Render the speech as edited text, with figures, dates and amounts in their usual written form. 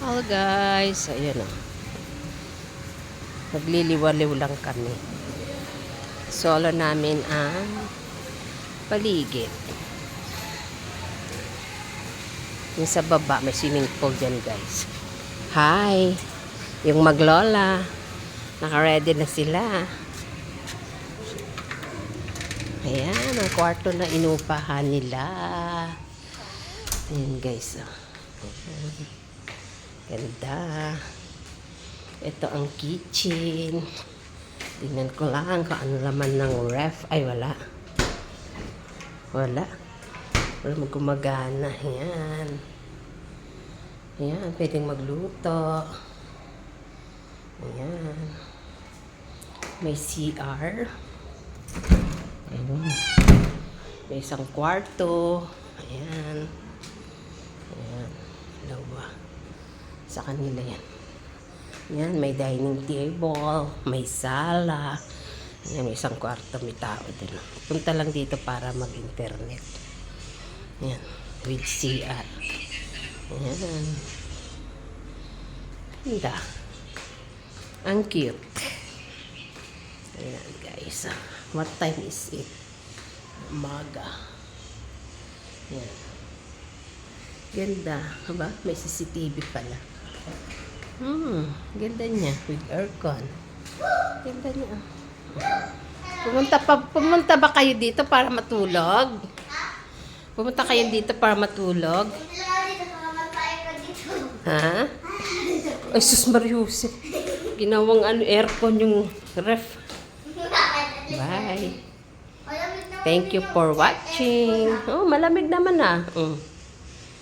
Hello guys, ayun o. Nagliliwaliw lang kami. Solo namin ang paligid. Yung sa baba, may swimming pool dyan guys. Hi! Yung maglola. Naka-ready na sila. Ayan, ang kwarto na inupahan nila. Ayan guys. Ayan. Ganda. Ito ang kitchen. Tingnan ko lang kung ano laman ng ref. Ay, wala. Wala. Wala magkumagana. Ayan. Ayan, pwedeng magluto. Ayan. May CR. Ayan. May isang kwarto. Ayan. Ayan. Dalawa. Sa kanila yan. Ayan, may dining table. May sala. Ayan, may isang kwarto. May tao din. Punta lang dito para mag-internet. Ayan. With CR. Ayan. Ganda. Ang cute. Ayan, guys. What time is it? Umaga. Ayan. Ganda. Diba? May CCTV pala. Ganda niya. With aircon. Ganda niya. Pumunta ba kayo dito para matulog? Pumunta kayo dito para matulog? Ha? Ay, sus Mariuse. Ginawang aircon yung ref. Bye. Thank you for watching. Oh, malamig naman ah.